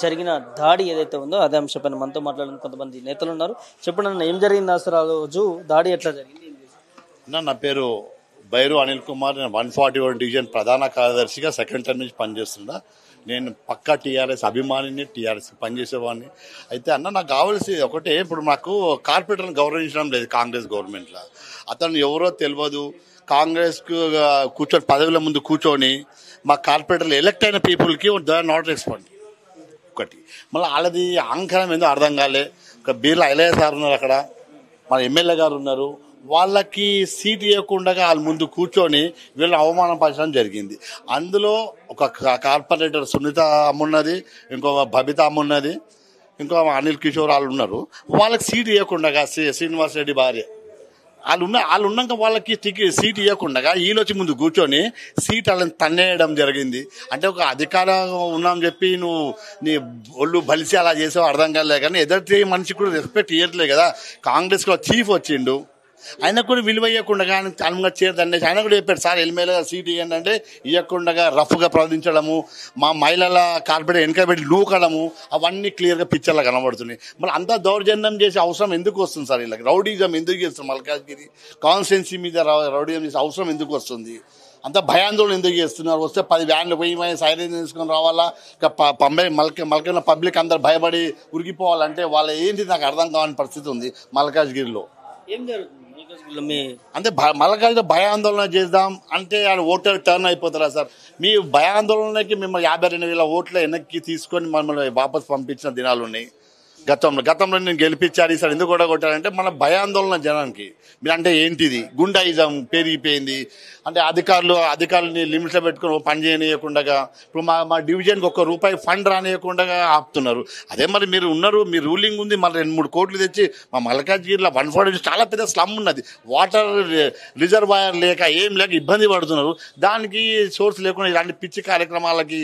జరిగిన దాడి ఏదైతే ఉందో అదే అంశంపైన మనతో మాట్లాడిన కొంతమంది నేతలు ఉన్నారు. చెప్పండి అన్న, ఏం జరిగింది అసలు ఆ రోజు? దాడి ఎట్లా జరిగింది? నా పేరు బైరు అనిల్ కుమార్. నేను 141 డివిజన్ ప్రధాన కార్యదర్శిగా సెకండ్ టర్మ్ నుంచి పనిచేస్తున్నా. నేను పక్కా టీఆర్ఎస్ అభిమానిని, టీఆర్ఎస్ పనిచేసేవాడిని. అయితే అన్న, నాకు కావాల్సి ఒకటే, ఇప్పుడు నాకు కార్పొరేటర్ని గౌరవించడం లేదు కాంగ్రెస్ గవర్నమెంట్లో. అతను ఎవరో తెలియదు. కాంగ్రెస్కు కూర్చొని పదవుల ముందు కూర్చొని మా కార్పొరేటర్లు ఎలక్ట్ అయిన పీపుల్కి దే ఆర్ నాట్ రెస్పాండ్. ఒకటి మళ్ళీ వాళ్ళది అహంకారం ఏందో అర్థం కాలే. ఒక బీర్లా ఐలయ్య సార్ ఉన్నారు, అక్కడ మన ఎమ్మెల్యే గారు ఉన్నారు. వాళ్ళకి సీట్ ఇవ్వకుండా వాళ్ళ ముందు కూర్చొని వీళ్ళని అవమానపరచడం జరిగింది. అందులో ఒక కార్పొరేటర్ సునీత అమ్మున్నది, ఇంకో బబిత అమ్మున్నది, ఇంకో అనిల్ కిషోర్ వాళ్ళు ఉన్నారు. వాళ్ళకి సీట్ ఇవ్వకుండా శ్రీనివాస్ రెడ్డి భార్య వాళ్ళు ఉన్నాక వాళ్ళకి సీట్ ఇవ్వకుండా వీళ్ళొచ్చి ముందు కూర్చొని సీట్ వాళ్ళని తన్నేయడం జరిగింది. అంటే ఒక అధికారం ఉన్నామని చెప్పి నువ్వు నీ ఒళ్ళు బలిసి అలా చేసావు అర్థం కాలే. కానీ ఎదుటి మనిషికి కూడా రెస్పెక్ట్ ఇవ్వట్లేదు కదా. కాంగ్రెస్లో చీఫ్ వచ్చిండు, ఆయన కూడా విలువ ఇవ్వకుండా కానీ అనుగా చేరదనేసి ఆయన కూడా చెప్పాడు, సార్ ఎలిమేలుగా సీట్ ఇవ్వండి అంటే ఇవ్వకుండా రఫ్గా ప్రవర్తించడము, మా మహిళల కార్పొరేట్ వెనకబెట్టి నూకడము, అవన్నీ క్లియర్గా పిక్చర్లో కనబడుతున్నాయి. మళ్ళీ అంతా దౌర్జన్యం చేసే అవసరం ఎందుకు వస్తుంది సార్? వీళ్ళకి రౌడీజం ఎందుకు చేస్తారు? మల్కాజ్గిరి కాన్స్టిట్యున్సీ మీద రౌడీజం చేసే అవసరం ఎందుకు వస్తుంది? అంత భయాందోళన ఎందుకు చేస్తున్నారు? వస్తే 10 వ్యాన్లు పోయి సైరన్ తీసుకొని రావాలా? మల్కన పబ్లిక్ అందరు భయపడి ఉరికిపోవాలంటే వాళ్ళ ఏంటి నాకు అర్థం కాని పరిస్థితి ఉంది మల్కాజ్గిరిలో. ఏం జరుగుతుంది అంటే మల్కాజ్గిరిలో భయాందోళన చేద్దాం అంటే ఓటర్ టర్న్ అయిపోతారా సార్? మీ భయాందోళనకి మిమ్మల్ని 52,000 ఓట్ల వెనక్కి తీసుకొని మమ్మల్ని వాపసు పంపించిన దినాలు ఉన్నాయి. గతంలో నేను గెలిపించాను, ఈసారి ఎందుకు కూడా కొట్టారంటే మన భయాందోళన జనానికి. మీరు అంటే ఏంటిది? గుండాయిజం పెరిగిపోయింది. అంటే అధికారులని లిమిట్స్లో పెట్టుకుని పని చేయనీయకుండా, ఇప్పుడు మా డివిజన్కి ₹1 ఫండ్ రానియకుండా ఆపుతున్నారు. అదే మరి మీరు ఉన్నారు, మీ రూలింగ్ ఉంది, మళ్ళీ 2-3 కోట్లు తెచ్చి మా మల్కాజ్గిరిలో 140 చాలా పెద్ద స్లమ్ ఉన్నది. వాటర్ రిజర్వాయర్ లేక ఏం లేక ఇబ్బంది పడుతున్నారు. దానికి సోర్స్ లేకుండా ఇలాంటి పిచ్చి కార్యక్రమాలకి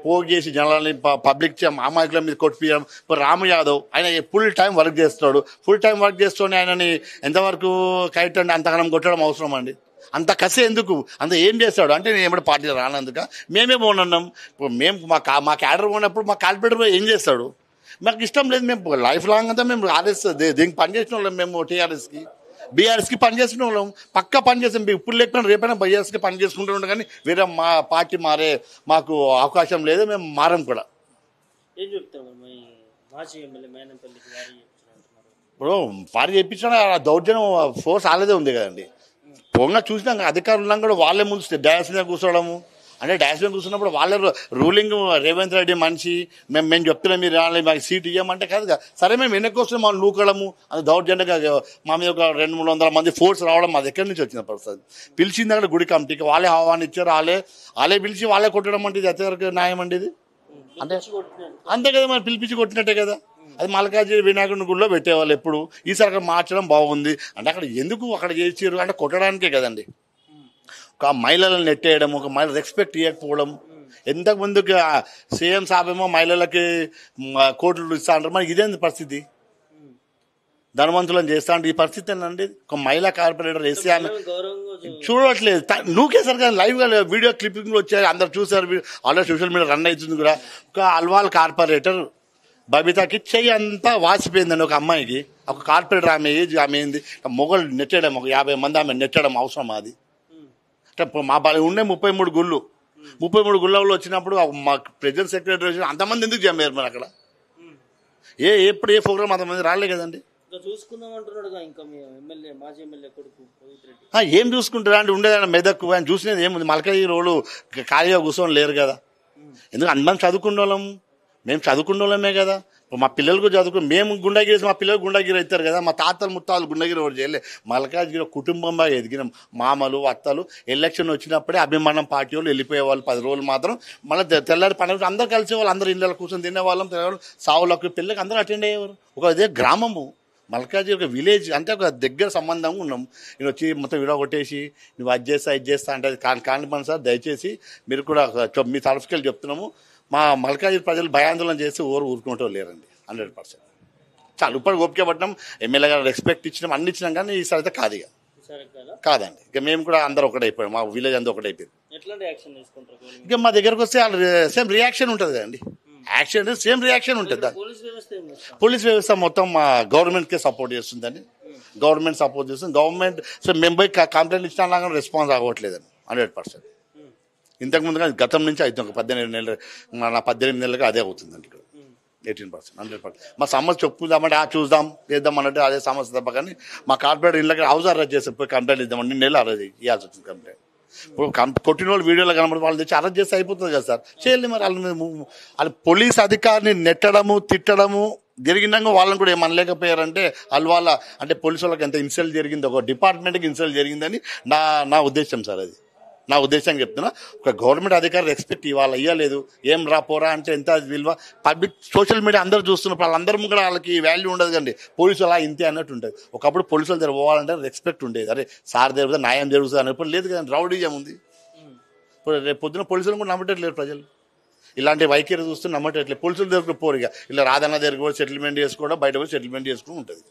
పోగేసి జనాలని పబ్లిక్ అమాయకుల మీద కొట్టిపోయడం. ఇప్పుడు రాము యాదవ్ ఆయన ఫుల్ టైం వర్క్ చేస్తాడు. ఫుల్ టైం వర్క్ చేస్తూనే ఆయనని ఎంతవరకు కరెక్ట్ అండి? అంతగానం కొట్టడం అవసరం అండి? అంత కసి ఎందుకు? అంత ఏం చేస్తాడు అంటే నేను ఏమైనా పార్టీ రానందుక మేమే పోనున్నాం. ఇప్పుడు మేము మా క్యాడర్ పోయినప్పుడు మా కార్పొరేటర్ ఏం చేస్తాడు? మాకు ఇష్టం లేదు. మేము లైఫ్ లాంగ్ అంతా మేము ఆర్ఎస్ దీనికి పనిచేసిన వాళ్ళం. మేము టీఆర్ఎస్కి బీఆర్ఎస్కి పనిచేసిన వాళ్ళం, పక్కా పనిచేస్తాం. ఇప్పుడు లేకపోయినా రేపైనా బీఆర్ఎస్కి పని చేసుకుంటూ ఉంటాం. కానీ వేరే మా పార్టీ మారే మాకు అవకాశం లేదు, మేము మారం కూడా. ఏం చెప్తాము? మాజీ ఎమ్మెల్యే మేనంపల్లికి ఇప్పుడు వారి చేయించిన దౌర్జన్యం ఫోర్స్ వాళ్ళదే ఉంది కదండి. పొంగ చూసినాక అధికారులు ఉన్నాక కూడా వాళ్ళే ముందు డాన్స్ మీద కూర్చోవడము. అంటే డాన్స్ మీద కూర్చున్నప్పుడు వాళ్ళే రూలింగ్ రేవంత్ రెడ్డి మనిషి, మేము చెప్తున్నాం మీరు రావాలి మాకు సీట్ ఇవ్వమంటే కాదు కదా. సరే మేము వెనక్కి వస్తే మనం నూకడము, అది దౌర్జన్యంగా మా మీద ఒక 200-300 మంది ఫోర్స్ రావడం అది ఎక్కడి నుంచి వచ్చిన పరిస్థితి? పిలిచింది అక్కడ గుడి కమిటీకి వాళ్ళే ఆహ్వానిచ్చారు, వాళ్ళే పిలిచి వాళ్ళే కొట్టడం అంటే ఇది ఎంతవరకు న్యాయం అండి? ఇది అంటే అంతే కదా, మరి పిలిపించి కొట్టినట్టే కదా. అది మల్కాజ్గిరి వినాయకుడి గుడిలో పెట్టేవాళ్ళు ఎప్పుడు. ఈసారి అక్కడ మార్చడం బాగుంది. అంటే అక్కడ ఎందుకు అక్కడ చేసారు అంటే కొట్టడానికే కదండి. ఒక మహిళలను నెట్టేయడం, ఒక మహిళ రెస్పెక్ట్ ఇవ్వకపోవడం. ఎంతకు ముందుకు సీఎం సాబేమో మహిళలకి కోట్లు ఇస్తా అంటారు, మరి ఇదేంది పరిస్థితి? ధనవంతులను చేస్తా అంటే ఈ పరిస్థితి ఏంటండి? ఒక మహిళా కార్పొరేటర్ వేసి ఆమె చూడట్లేదు, నూకేసారు కదా. లైవ్గా వీడియో క్లిప్పింగ్లు వచ్చాయి, అందరు చూసారు. ఆల్రెడీ సోషల్ మీడియా రన్ అవుతుంది కూడా. ఒక అల్వాల్ కార్పొరేటర్ బబితాకి చెయ్యి అంతా వాసిపోయిందండి. ఒక అమ్మాయికి, ఒక కార్పొరేటర్ ఆమె ఏజ్ ఆమె ఏంది మొగలు నెట్టడం, ఒక 50 మంది ఆమె నెట్టడం అవసరం? అది అంటే మా ఉండే 33 గుళ్ళు, 33 గుళ్ళలో వచ్చినప్పుడు మా ప్రెసిడెంట్ సెక్రటరీ వచ్చి అంతమంది ఎందుకు జమ్మారు మరి అక్కడ? ఎప్పుడు ఏ ప్రోగ్రామ్ అంతమంది రాలే కదండి. ఏం చూసుకుంటారా అంటే ఉండేదన్న మెదక్కు ఆయన చూసినది ఏముంది? మల్కాజ్గిరి రోడ్డు ఖాళీగా కూర్చొని లేరు కదా. ఎందుకు అందరం చదువుకున్న వాళ్ళం, మేము చదువుకున్న వాళ్ళమే కదా. మా పిల్లలకు చదువుకుని మేము గుండాగిరి, మా పిల్లలు గుండాగిరి అవుతారు కదా. మా తాతలు ముత్తాలు గుండాగిరి ఒకటి చేయలే. మల్కాజ్గిరి కుటుంబంగా ఎదిగినాం. మామలు అత్తలు ఎలక్షన్ వచ్చినప్పుడే అభిమానం పార్టీ వాళ్ళు వెళ్ళిపోయే వాళ్ళు 10 రోజులు మాత్రం. మళ్ళీ తెల్లారి 12 అందరూ కలిసేవాళ్ళు, అందరూ ఇళ్ళలో కూర్చొని తినేవాళ్ళం. సావులకు పెళ్ళకి అందరూ అటెండ్ అయ్యేవారు. ఒక ఇదే గ్రామము మల్కాజ్గిరి, ఒక విలేజ్ అంటే ఒక దగ్గర సంబంధంగా ఉన్నాం. నేను వచ్చి మొత్తం విడగొట్టేసి నువ్వు అది చేస్తా అంటే కాని పని సార్. దయచేసి మీరు కూడా మీ తరఫుకెళ్ళి చెప్తున్నాము, మా మల్కాజ్గిరి ప్రజలు భయాందోళన చేసి ఊరుకుంటూ లేరండి 100%. చాలు ఇప్పుడు ఓపిక పట్టినాం, ఎమ్మెల్యే గారు రెస్పెక్ట్ ఇచ్చినాం, అన్ని ఇచ్చినాం. కానీ ఈసారి అయితే కాదు, ఇక కాదండి. ఇక మేము కూడా అందరూ ఒకటైపోయాం, మా విలేజ్ అంతా ఒకటైపోయింది. ఇక మా దగ్గరకు వస్తే సేమ్ రియాక్షన్ ఉంటుంది కదండి. యాక్షన్ సేమ్ రియాక్షన్ ఉంటుంది. పోలీస్ వ్యవస్థ ఏం చేస్తారు? పోలీస్ వ్యవస్థ మొత్తం మా గవర్నమెంట్కే సపోర్ట్ చేస్తుందని, గవర్నమెంట్ సపోర్ట్ చేస్తుంది. గవర్నమెంట్ సో మేము పోయి కంప్లైంట్ ఇచ్చినా కానీ రెస్పాన్స్ అవ్వట్లేదని 100%. ఇంతకుముందు కానీ గతం నుంచి అవుతుంది, ఒక 18 నెలలు, మన 18 నెలలుగా అదే అవుతుందండి. 18%, 100%. మా సమస్య చెప్పుదామంటే చూద్దాం చేద్దాం అన్నట్టు అదే సమస్య తప్ప. కానీ మా కార్పొరేట్ ఇళ్ళకి హౌస్ అరెస్ట్ చేస్తే పోయి కంప్లైంట్ ఇద్దామంటే 2 నెలలు అరెస్ట్ ఇవ్వాల్సి వచ్చింది కంప్లైంట్. ఇప్పుడు కొట్టిన వాళ్ళు వీడియోలో కనబడి వాళ్ళు తెచ్చి అరెస్ట్ చేస్తే అయిపోతుంది కదా సార్. చేయాలి మరి వాళ్ళ పోలీస్ అధికారిని నెట్టడము తిట్టడము జరిగినాక వాళ్ళని కూడా ఏమనలేకపోయారంటే వాళ్ళ అంటే పోలీసు వాళ్ళకి ఎంత ఇన్సల్ట్ జరిగింది, ఒక డిపార్ట్మెంట్కి ఇన్సల్ట్ జరిగిందని నా ఉద్దేశం సార్. అది నా ఉద్దేశం చెప్తున్నా. ఒక గవర్నమెంట్ అధికారి రెస్పెక్ట్ ఇవాళ ఇవ్వలేదు, ఏం పోరా అంటే ఎంత విలువ. పబ్లిక్ సోషల్ మీడియా అందరూ చూస్తున్నప్పుడు వాళ్ళందరూ కూడా వాళ్ళకి వాల్యూ ఉండదు కండి. పోలీసు అలా ఇంతే అన్నట్టు ఉంటుంది. ఒకప్పుడు పోలీసుల దగ్గర పోవాలంటే రెస్పెక్ట్ ఉండేది. అరే సార్ జరుగుతుంది, న్యాయం జరుగుతుంది అన్నప్పుడు లేదు కదండి, రౌడీజం ఉంది. ఇప్పుడు రేపు పొద్దున పోలీసులను కూడా నమ్మటట్లేదు ప్రజలు. ఇలాంటి వైఖరి చూస్తూ నమ్మటట్లేదు. పోలీసుల దగ్గర పోరు, ఇక ఇలా రాధన్న దగ్గర కూడా సెటిల్మెంట్ చేసుకోవడం, బయట కూడా సెటిల్మెంట్ చేసుకోవడం ఉంటుంది.